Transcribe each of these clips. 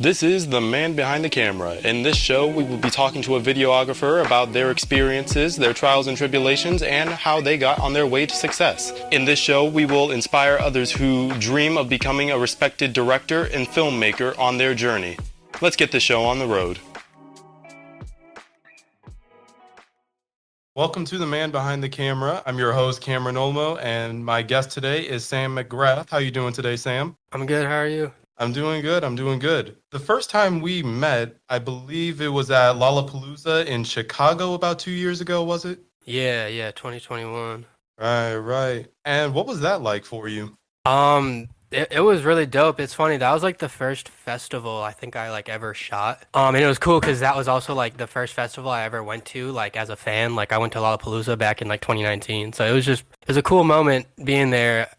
This is the man behind the camera. In this show, we will be talking to a videographer about their experiences, their trials and tribulations, and how they got on their way to success. In this show, we will inspire others who dream of becoming a respected director and filmmaker on their journey. Let's get the show on the road. Welcome to the man behind the camera. I'm your host, Cameron Olmo, and my guest today is Sam Mcgrath. How you doing today, Sam? I'm good. How are you? I'm doing good. The first time we met, I believe it was at Lollapalooza in Chicago about 2 years ago, was it? Yeah, 2021. Right. And what was that like for you? It was really dope. It's funny, that was like the first festival I think I like ever shot. And it was cool because that was also like the first festival I ever went to, like as a fan. Like I went to Lollapalooza back in like 2019. So it was a cool moment being there,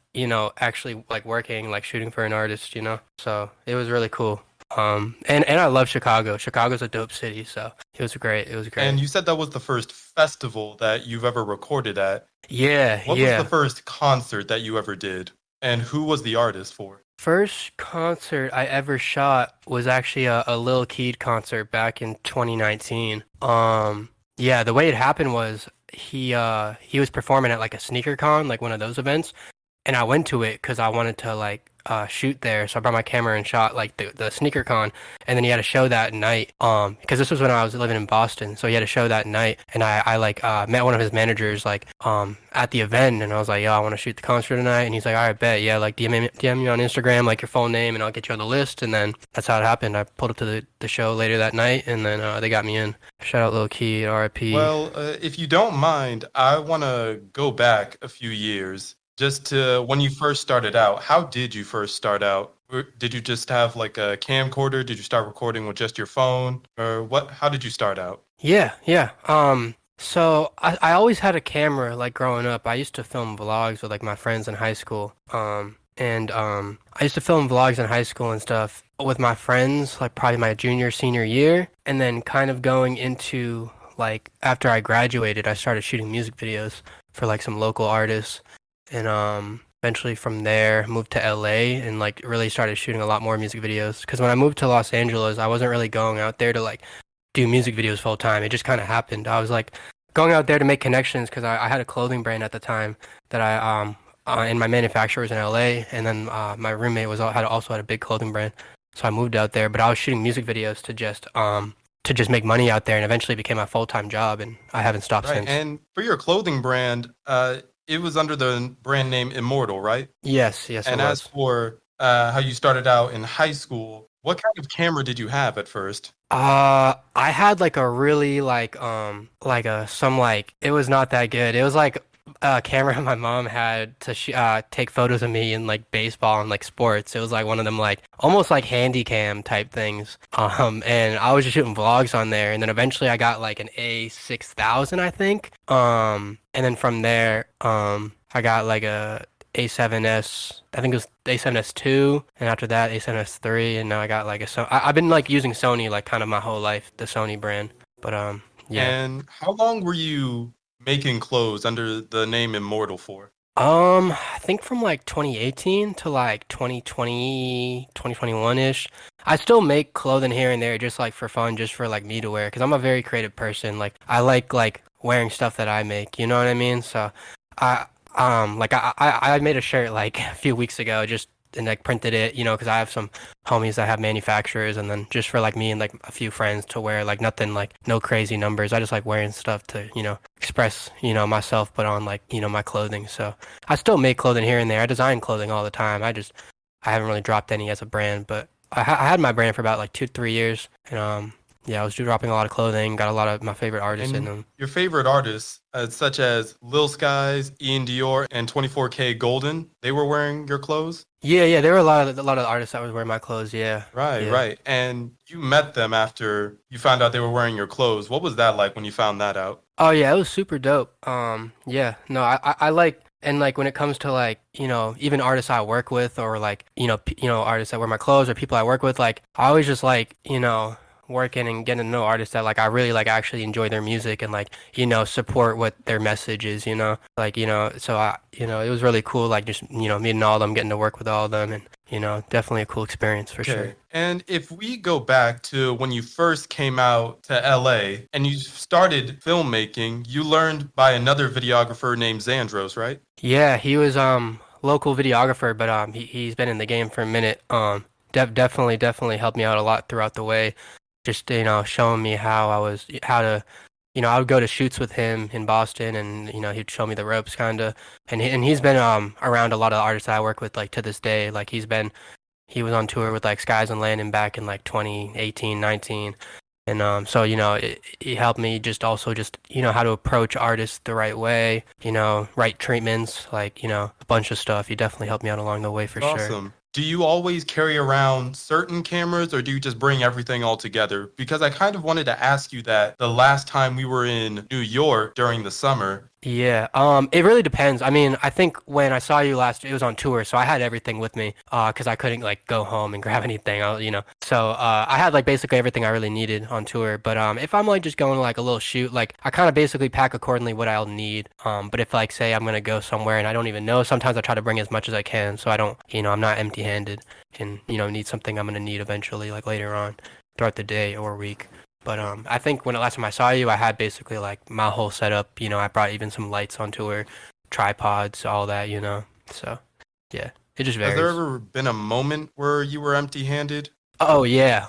actually like working, like shooting for an artist, So it was really cool. And I love Chicago. Chicago's a dope city, so it was great. And you said that was the first festival that you've ever recorded at. Yeah, What yeah. was the first concert that you ever did? And who was the artist for? First concert I ever shot was actually a Lil Keed concert back in 2019. Yeah, the way it happened was he was performing at like a sneaker con, like one of those events, and I went to it because I wanted to like shoot there. So I brought my camera and shot like the sneaker con, and then he had a show that night. Because this was when I was living in Boston, so he had a show that night, and I like met one of his managers like at the event, and I was like, yo, I want to shoot the concert tonight, and he's like, all right, bet, yeah, like DM me on Instagram, like your full name, and I'll get you on the list. And then that's how it happened. I pulled up to the show later that night, and then they got me in. Shout out Lil Key, R.I.P. Well, if you don't mind, I want to go back a few years. Just to when you first started out, how did you first start out? Did you just have like a camcorder? Did you start recording with just your phone? Or what? How did you start out? Yeah. So I always had a camera like growing up. I used to film vlogs with like my friends in high school. I used to film vlogs in high school and stuff with my friends, like probably my junior, senior year. And then kind of going into like after I graduated, I started shooting music videos for like some local artists. And eventually from there moved to LA and like really started shooting a lot more music videos. Because when I moved to Los Angeles, I wasn't really going out there to like do music videos full time. It just kind of happened. I was like going out there to make connections because I had a clothing brand at the time that and my manufacturer was in LA, and then my roommate also had a big clothing brand. So I moved out there, but I was shooting music videos to just make money out there, and eventually it became my full-time job, and I haven't stopped Right. since. And for your clothing brand, it was under the brand name Immortal, right? Yes, it And as was. for how you started out in high school, what kind of camera did you have at first? I had like a really like a some like it was not that good. It was like a camera my mom had to take photos of me in like baseball and like sports. It was like one of them like almost like handy cam type things. And I was just shooting vlogs on there, and then eventually I got like an A6000, I think. And then from there, I got like a A7S, I think it was A7S2, and after that A7S3, and now I got like I've been like using Sony like kind of my whole life, the Sony brand. But yeah. And how long were you making clothes under the name Immortal for? I think from like 2018 to like 2020, 2021-ish. I still make clothing here and there just like for fun, just for like me to wear, because I'm a very creative person. Like I like wearing stuff that I make, you know what I mean? So I like I made a shirt like a few weeks ago, just and like printed it, because I have some homies that have manufacturers, and then just for like me and like a few friends to wear, like nothing, like no crazy numbers. I just like wearing stuff to express myself, but on like my clothing. So I still make clothing here and there. I design clothing all the time. I haven't really dropped any as a brand, but I had my brand for about like 2 to 3 years, and yeah, I was dropping a lot of clothing, got a lot of my favorite artists in And them. your favorite artists, such as Lil Skies, Ian Dior, and 24K Golden, they were wearing your clothes? Yeah, there were a lot of artists that was wearing my clothes. Yeah, Right, yeah. right. And you met them after you found out they were wearing your clothes. What was that like when you found that out? Oh yeah, it was super dope. Yeah, no, I like, and like when it comes to like even artists I work with, or like artists that wear my clothes, or people I work with, like I always just like working and getting to know artists that like I really like actually enjoy their music, and like support what their message is, like so it was really cool, like just meeting all of them, getting to work with all of them, and definitely a cool experience for sure. Okay. And if we go back to when you first came out to LA and you started filmmaking, you learned by another videographer named Xandros, right? Yeah, he was local videographer, but he's been in the game for a minute. Definitely helped me out a lot throughout the way. Just showing me how to I would go to shoots with him in Boston, and he'd show me the ropes kind of. And he's been around a lot of artists that I work with like to this day. Like he was on tour with like Skies and Landon back in like 2018, 19. And so he helped me just also just how to approach artists the right way, right treatments, like a bunch of stuff. He definitely helped me out along the way for sure. Awesome. Do you always carry around certain cameras or do you just bring everything all together? Because I kind of wanted to ask you that the last time we were in New York during the summer. Yeah, it really depends. I mean, I think when I saw you last, it was on tour, so I had everything with me, because I couldn't like go home and grab anything, So, I had like basically everything I really needed on tour. But if I'm like just going to like a little shoot, like I kind of basically pack accordingly what I'll need. But if like say I'm gonna go somewhere and I don't even know, sometimes I try to bring as much as I can, so I don't, I'm not empty-handed and need something I'm gonna need eventually, like later on throughout the day or week. But I think when the last time I saw you, I had basically like my whole setup. I brought even some lights on tour, tripods, all that. So yeah, it just Has there varies. ever been a moment where you were empty-handed? Oh yeah,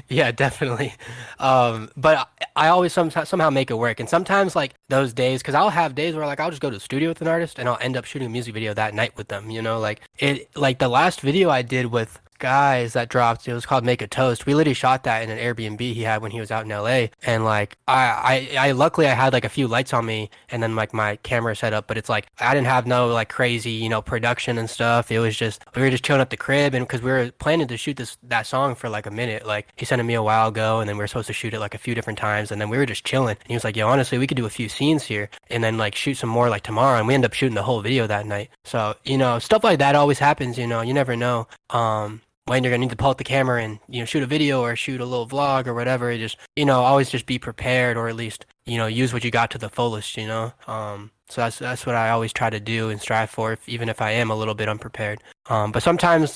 yeah, definitely. But I always somehow make it work. And sometimes like those days, because I'll have days where like I'll just go to the studio with an artist and I'll end up shooting a music video that night with them. Like the last video I did with guys that dropped, it was called Make a Toast. We literally shot that in an Airbnb he had when he was out in LA. And like I luckily I had like a few lights on me and then like my camera set up, but it's like I didn't have no like crazy, production and stuff. It was just we were just chilling at the crib, and because we were planning to shoot that song for like a minute. Like he sent it me a while ago, and then we were supposed to shoot it like a few different times, and then we were just chilling. And he was like, "Yo, honestly, we could do a few scenes here, and then like shoot some more like tomorrow." And we ended up shooting the whole video that night. So stuff like that always happens. You never know. When you're gonna need to pull out the camera and shoot a video or shoot a little vlog or whatever. Just always just be prepared, or at least use what you got to the fullest. So that's what I always try to do and strive for, even if I am a little bit unprepared. But sometimes,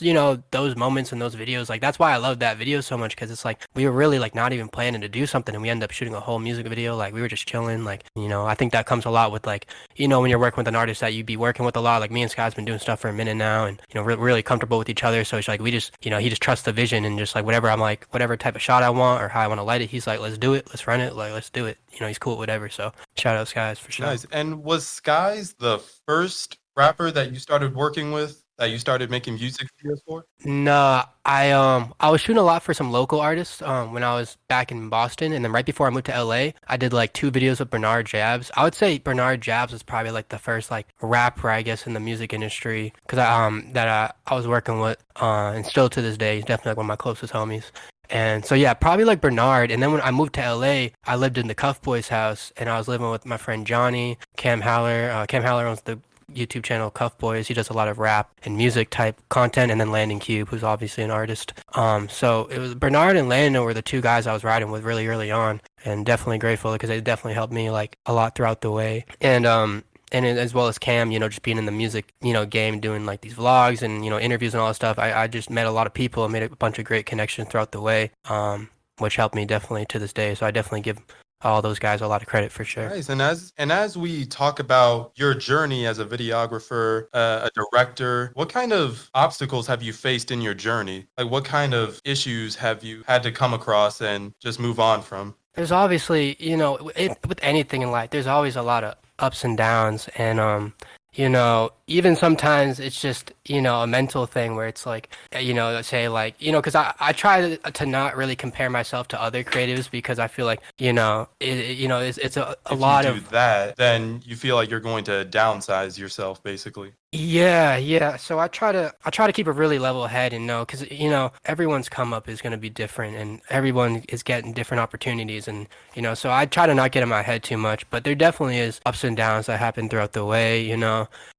those moments and those videos, like that's why I love that video so much, because it's like we were really like not even planning to do something, and we end up shooting a whole music video. Like we were just chilling. Like I think that comes a lot with like when you're working with an artist that you'd be working with a lot. Like me and Sky's been doing stuff for a minute now, and we're really comfortable with each other. So it's like we just he just trusts the vision, and just like whatever I'm like, whatever type of shot I want or how I want to light it, he's like, let's do it, let's run it, like let's do it. He's cool with whatever. So shout out Skies for sure. Nice. And was Skies the first rapper that you started working with, that you started making music videos for? No, I was shooting a lot for some local artists when I was back in Boston, and then right before I moved to LA, I did like 2 videos with Bernard Jabs. I would say Bernard Jabs was probably like the first like rapper, I guess, in the music industry, because I was working with, and still to this day he's definitely like one of my closest homies. And so yeah, probably like Bernard. And then when I moved to LA, I lived in the Cuff Boys house, and I was living with my friend Johnny, Cam Haller. Cam Haller owns the YouTube channel Cuff Boys. He does a lot of rap and music type content, and then Landon Cube, who's obviously an artist. So it was Bernard and Landon were the 2 guys I was riding with really early on, and definitely grateful because they definitely helped me like a lot throughout the way. And as well as Cam, just being in the music, game, doing like these vlogs and, interviews and all that stuff. I just met a lot of people and made a bunch of great connections throughout the way, which helped me definitely to this day. So I definitely give all those guys a lot of credit for sure. Nice. And as we talk about your journey as a videographer, a director, what kind of obstacles have you faced in your journey? Like what kind of issues have you had to come across and just move on from? There's obviously, with anything in life, there's always a lot of ups and downs. And, even sometimes it's just, a mental thing where it's like, say like, because I try to not really compare myself to other creatives, because I feel like, it's a If lot you of. do that, then you feel like you're going to downsize yourself, basically. Yeah. So I try to keep a really level head and know, because everyone's come up is going to be different, and everyone is getting different opportunities, and so I try to not get in my head too much. But there definitely is ups and downs that happen throughout the way,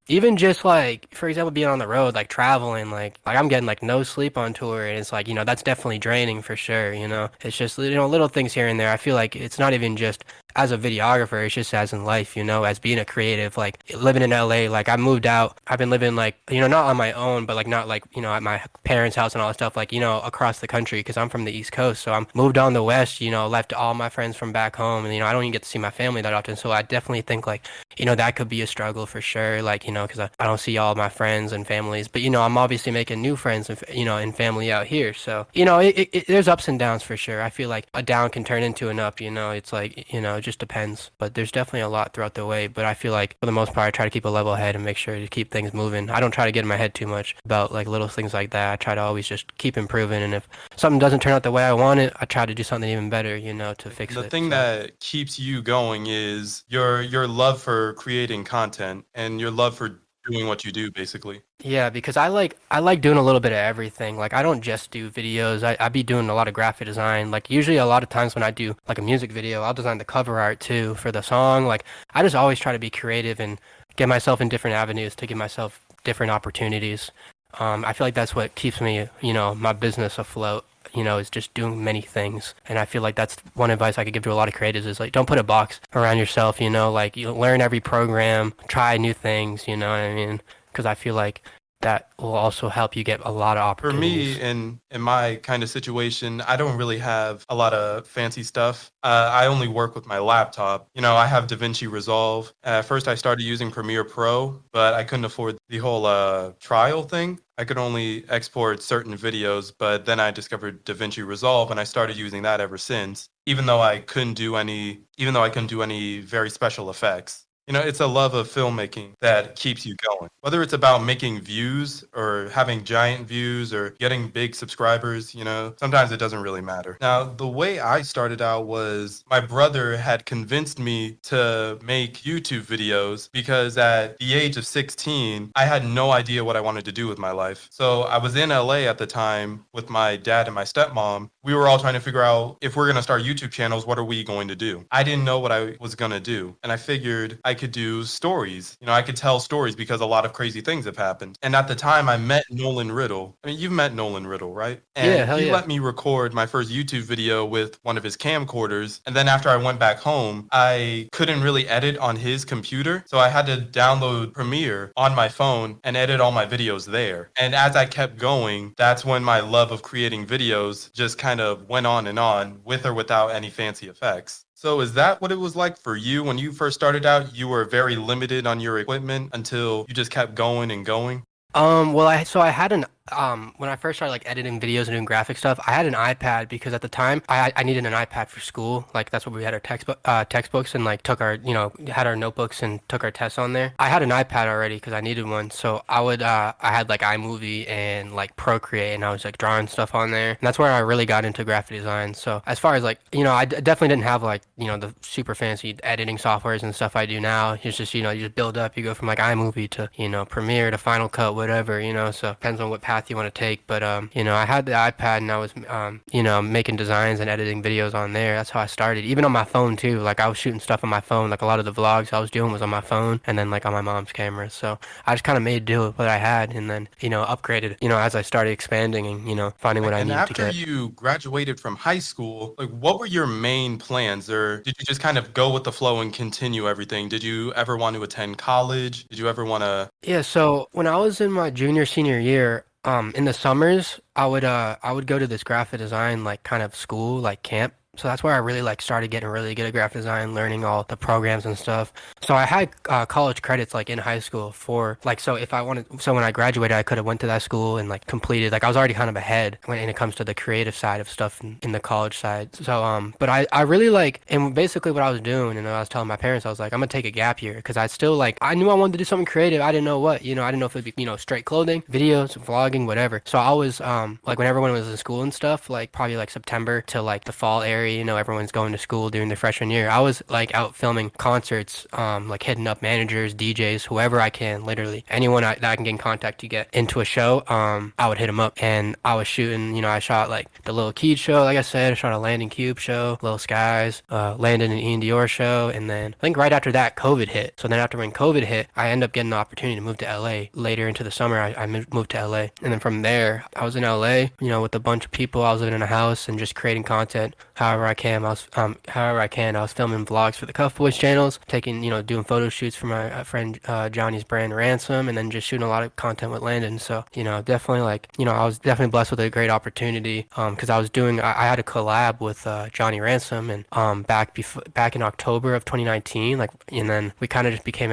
Even just like, for example, being on the road, like traveling, like I'm getting like no sleep on tour, and it's like, that's definitely draining for sure, It's just, little things here and there. I feel like it's not even just as a videographer, it's just as in life, as being a creative, like living in LA, like I moved out, I've been living like, not on my own, but like not like, at my parents' house and all that stuff, like, across the country, because I'm from the East Coast. So I'm moved on the West, left all my friends from back home, and, I don't even get to see my family that often. So I definitely think like, that could be a struggle for sure. Like, because I don't see all my friends and families, but, I'm obviously making new friends and, and family out here. So, there's ups and downs for sure. I feel like a down can turn into an up, it's like, it just depends. But there's definitely a lot throughout the way. But I feel like for the most part, I try to keep a level head and make sure to keep things moving. I don't try to get in my head too much about like little things like that. I try to always just keep improving. And if something doesn't turn out the way I want it, I try to do something even better, to fix The it. thing So. that keeps you going is your love for creating content and your love for doing what you do, basically. Yeah, because I like doing a little bit of everything. Like I don't just do videos. I be doing a lot of graphic design. Like usually a lot of times when I do like a music video, I'll design the cover art too for the song. Like I just always try to be creative and get myself in different avenues to give myself different opportunities. I feel like that's what keeps me, my business afloat. Is just doing many things. And I feel like that's one advice I could give to a lot of creatives is like don't put a box around yourself, like you learn every program, try new things, you know what I mean? Because I feel like that will also help you get a lot of For me, opportunities. in my kind of situation, I don't really have a lot of fancy stuff. I only work with my laptop. I have DaVinci Resolve. At first, I started using Premiere Pro, but I couldn't afford the whole trial thing. I could only export certain videos, but then I discovered DaVinci Resolve, and I started using that ever since. Even though I couldn't do any very special effects. It's a love of filmmaking that keeps you going. Whether it's about making views or having giant views or getting big subscribers, sometimes it doesn't really matter. Now, the way I started out was my brother had convinced me to make YouTube videos because at the age of 16, I had no idea what I wanted to do with my life. So I was in LA at the time with my dad and my stepmom. We were all trying to figure out if we're going to start YouTube channels, what are we going to do? I didn't know what I was going to do. And I figured I could do stories. I could tell stories because a lot of crazy things have happened. And at the time, I met Nolan Riddle. I mean, you've met Nolan Riddle, right? Yeah, And hell he yeah. let me record my first YouTube video with one of his camcorders. And then after I went back home, I couldn't really edit on his computer. So I had to download Premiere on my phone and edit all my videos there. And as I kept going, that's when my love of creating videos just kind of went on with or without any fancy effects. So is that what it was like for you when you first started out? You were very limited on your equipment until you just kept going and going? Well, I had an when I first started like editing videos and doing graphic stuff, I had an iPad because at the time I needed an iPad for school. Like that's what we had our textbooks and like took our had our notebooks and took our tests on there. I had an iPad already because I needed one, so I had like iMovie and like Procreate and I was like drawing stuff on there. And that's where I really got into graphic design. So as far as like definitely didn't have like the super fancy editing softwares and stuff I do now. It's just you just build up. You go from like iMovie to Premiere to Final Cut, whatever. So depends on what path you want to take. But I had the iPad and I was making designs and editing videos on there. That's how I started. Even on my phone too. Like I was shooting stuff on my phone. Like a lot of the vlogs I was doing was on my phone and then like on my mom's camera. So I just kind of made do with what I had and then upgraded as I started expanding and finding what I And needed to after get. you graduated from high school, like what were your main plans? Or did you just kind of go with the flow and continue everything? Did you ever want to attend college? Did you ever want to? Yeah, so when I was in my junior senior year, in the summers, I would go to this graphic design like kind of school, like camp. So that's where I really like started getting really good at graphic design, learning all the programs and stuff. So I had college credits like in high school for like so if I wanted so when I graduated I could have went to that school and like completed like I was already kind of ahead when it comes to the creative side of stuff in the college side. So but I really like and basically what I was doing and I was telling my parents I was like I'm gonna take a gap year because I still like I knew I wanted to do something creative. I didn't know what, I didn't know if it'd be, straight clothing, videos, vlogging, whatever. So I was like when everyone was in school and stuff, like probably like September to like the fall area scary. Everyone's going to school during their freshman year. I was like out filming concerts, like hitting up managers, DJs, whoever I can, literally anyone that I can get in contact to get into a show. I would hit them up, and I was shooting. I shot like the Lil Keed show, like I said. I shot a Landon Cube show, Lil Skies, Landon and Ian Dior show, and then I think right after that, COVID hit. So then after when COVID hit, I ended up getting the opportunity to move to LA later into the summer. I moved to LA, and then from there, I was in LA, with a bunch of people. I was living in a house and just creating content however I can. I was filming vlogs for the Cuff Boys channels, taking, doing photo shoots for my friend Johnny's brand Ransom, and then just shooting a lot of content with Landon. So, definitely I was definitely blessed with a great opportunity because I had a collab with Johnny Ransom, and back in October of 2019, and then we kind of just became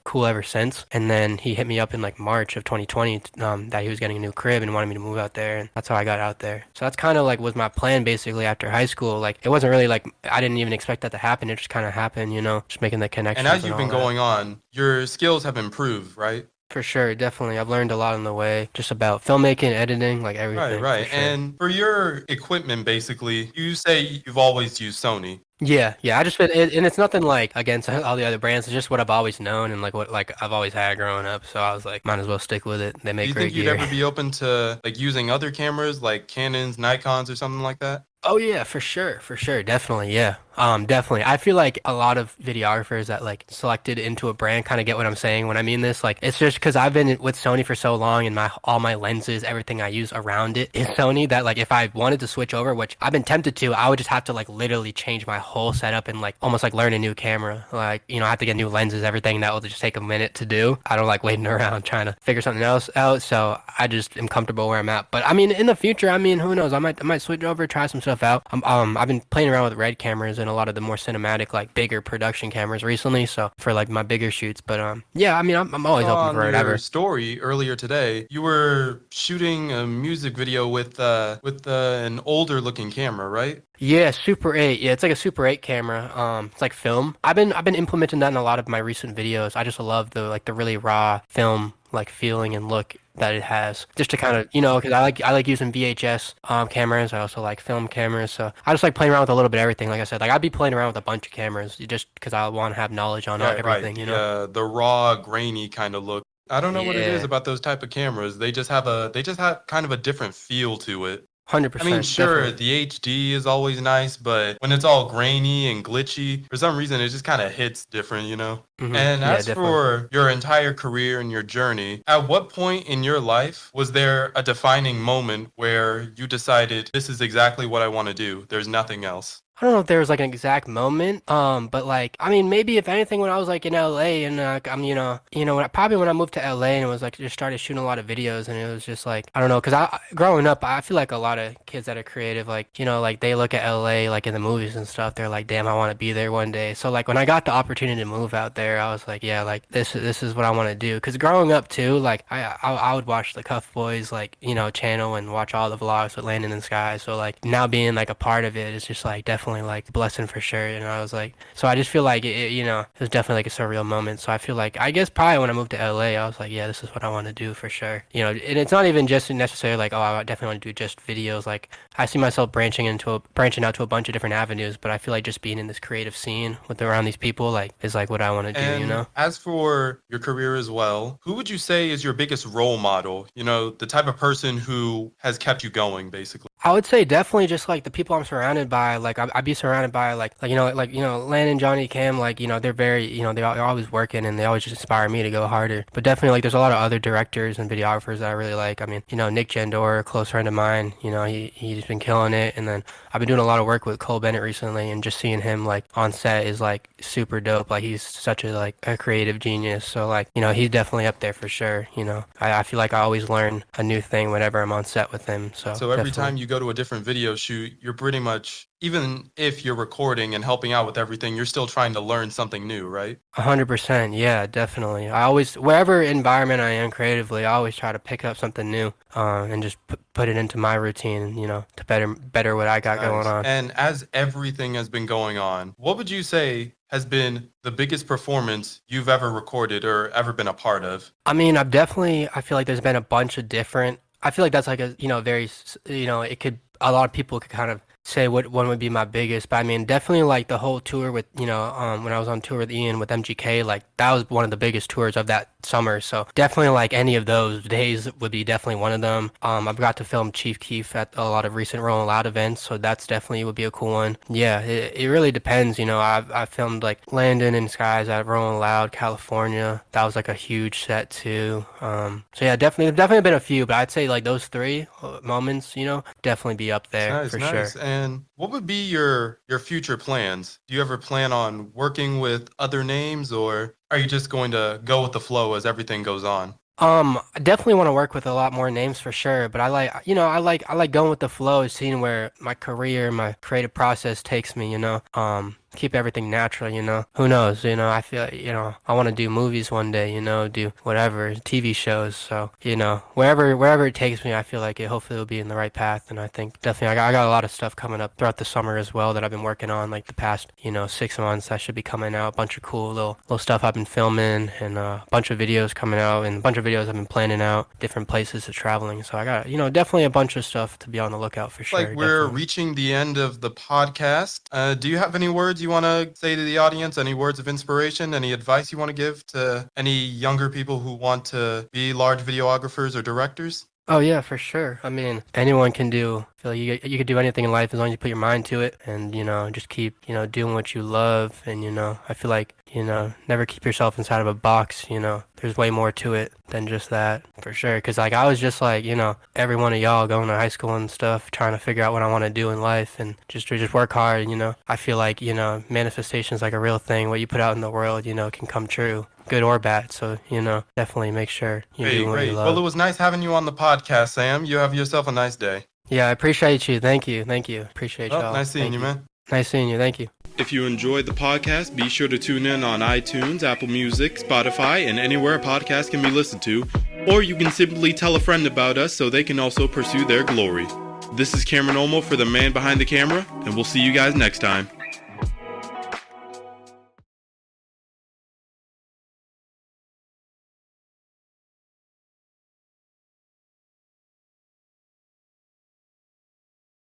cool ever since. And then he hit me up in like March of 2020 that he was getting a new crib and wanted me to move out there, and that's how I got out there. So that's kind of like was my plan basically after high school. Like it wasn't really like I didn't even expect that to happen. It just kind of happened, just making the connections. And as you've all been that. going on, your skills have improved, right? For sure, definitely. I've learned a lot on the way, just about filmmaking, editing, like Right, everything. right. For sure. And for your equipment, basically, you say you've always used Sony. Yeah. I just and it's nothing like against all the other brands. It's just what I've always known and like what I've always had growing up. So I was like, might as well stick with it. They Do make you great think you'd gear. ever be open to like using other cameras like Canons, Nikons, or something like that? Oh yeah, for sure, definitely, yeah. Definitely. I feel like a lot of videographers that like selected into a brand kind of get what I'm saying when I mean this. Like it's just because I've been with Sony for so long, and all my lenses, everything I use around it is Sony. That like if I wanted to switch over, which I've been tempted to, I would just have to like literally change my whole setup and like almost like learn a new camera. Like I have to get new lenses, everything. That will just take a minute to do. I don't like waiting around trying to figure something else out. So I just am comfortable where I'm at. But I mean, in the future, I mean, who knows? I might switch over, try some stuff out. I've been playing around with red cameras and a lot of the more cinematic, like bigger production cameras recently. So for like my bigger shoots, but yeah, I mean, I'm always open On for your whatever. story earlier today, you were shooting a music video with an older looking camera, right? Yeah, Super 8. Yeah, it's like a Super 8 camera. It's like film. I've been implementing that in a lot of my recent videos. I just love the really raw film like feeling and look that it has. Just to kind of, because I like using VHS cameras. I also like film cameras. So I just like playing around with a little bit of everything. Like I said, like I'd be playing around with a bunch of cameras just because I want to have knowledge on Right, right. everything, you know? The raw, grainy kind of look. I don't know what it is Yeah, about those type of cameras. They just have kind of a different feel to it. I mean, 100%, sure, definitely. the HD is always nice, but when it's all grainy and glitchy, for some reason it just kind of hits different, you know? And Yeah, as definitely. for your entire career and your journey, at what point in your life was there a defining moment where you decided this is exactly what I want to do? There's nothing else. I don't know if there was like an exact moment, but like I mean maybe if anything when I was like in LA and I'm probably when I moved to LA and it was like just started shooting a lot of videos and it was just like I don't know because I growing up I feel like a lot of kids that are creative like like they look at LA like in the movies and stuff they're like damn I want to be there one day so like when I got the opportunity to move out there I was like yeah like this is what I want to do because growing up too like I would watch the Cuff Boys like channel and watch all the vlogs with Landon and Sky so like now being like a part of it is just like definitely like a blessing for sure. And I was like, so I just feel like it was definitely like a surreal moment. So I feel like, I guess probably when I moved to LA, I was like, yeah, this is what I want to do for sure. And it's not even just necessarily like, oh, I definitely want to do just videos. Like I see myself branching out to a bunch of different avenues, but I feel like just being in this creative scene with around these people, like, is like what I want to do. And as for your career as well, who would you say is your biggest role model? You know, the type of person who has kept you going, basically. I would say definitely just like the people I'm surrounded by. Like I'd be surrounded by Landon, Johnny, Cam. Like they're very they're always working and they always just inspire me to go harder. But definitely like there's a lot of other directors and videographers that I really like. I mean Nick Jandor, a close friend of mine. He's been killing it. And then I've been doing a lot of work with Cole Bennett recently, and just seeing him like on set is like super dope. Like he's such a creative genius. So like he's definitely up there for sure. I feel like I always learn a new thing whenever I'm on set with him. So So every definitely. time you go to a different video shoot, you're pretty much, even if you're recording and helping out with everything, you're still trying to learn something new, right? 100%, yeah, definitely. I always, wherever environment I am creatively, I always try to pick up something new, and just put it into my routine, to better what I got going Nice. on. And as everything has been going on, what would you say has been the biggest performance you've ever recorded or ever been a part of? I mean, I feel like there's been a bunch of different, I feel like that's like a, very, it could, a lot of people could kind of say what one would be my biggest, but I mean definitely like the whole tour with when I was on tour with Ian with MGK, like that was one of the biggest tours of that summer. So definitely like any of those days would be definitely one of them. I've got to film Chief Keef at a lot of recent Rolling Loud events, so that's definitely would be a cool one. Yeah, it really depends. I've filmed like Landon and Skies at Rolling Loud, California. That was like a huge set too. So yeah, definitely been a few, but I'd say like those three moments, definitely be up there Nice, for nice. sure. And what would be your future plans? Do you ever plan on working with other names, or are you just going to go with the flow as everything goes on? I definitely want to work with a lot more names for sure, but I like going with the flow, seeing where my career, my creative process takes me, keep everything natural, Who knows, I feel, I want to do movies one day, do whatever, TV shows. So, wherever it takes me, I feel like it hopefully will be in the right path. And I think definitely I got a lot of stuff coming up throughout the summer as well that I've been working on like the past, 6 months. That should be coming out. A bunch of cool little stuff I've been filming and a bunch of videos coming out and a bunch of videos I've been planning out, different places to traveling. So I got, definitely a bunch of stuff to be on the lookout for Like sure. we're Definitely. reaching the end of the podcast. Do you have any words you want to say to the audience? Any words of inspiration? Any advice you want to give to any younger people who want to be large videographers or directors? Oh yeah, for sure. I mean, anyone can do. I feel like you could do anything in life as long as you put your mind to it, and just keep doing what you love. And I feel like never keep yourself inside of a box. There's way more to it than just that, for sure. Because like I was just like every one of y'all going to high school and stuff, trying to figure out what I want to do in life, and just work hard. I feel like manifestation is like a real thing. What you put out in the world, can come true, good or bad. So, definitely make sure you do Great, what you great. Well, it love. was nice having you on the podcast, Sam. You have yourself a nice day. Yeah, I appreciate you. Thank you. Thank you. Appreciate Well, y'all. nice seeing Thank you, you. man. Nice seeing you. Thank you. If you enjoyed the podcast, be sure to tune in on iTunes, Apple Music, Spotify, and anywhere a podcast can be listened to. Or you can simply tell a friend about us so they can also pursue their glory. This is Cameron Olmo for the man behind the camera, and we'll see you guys next time.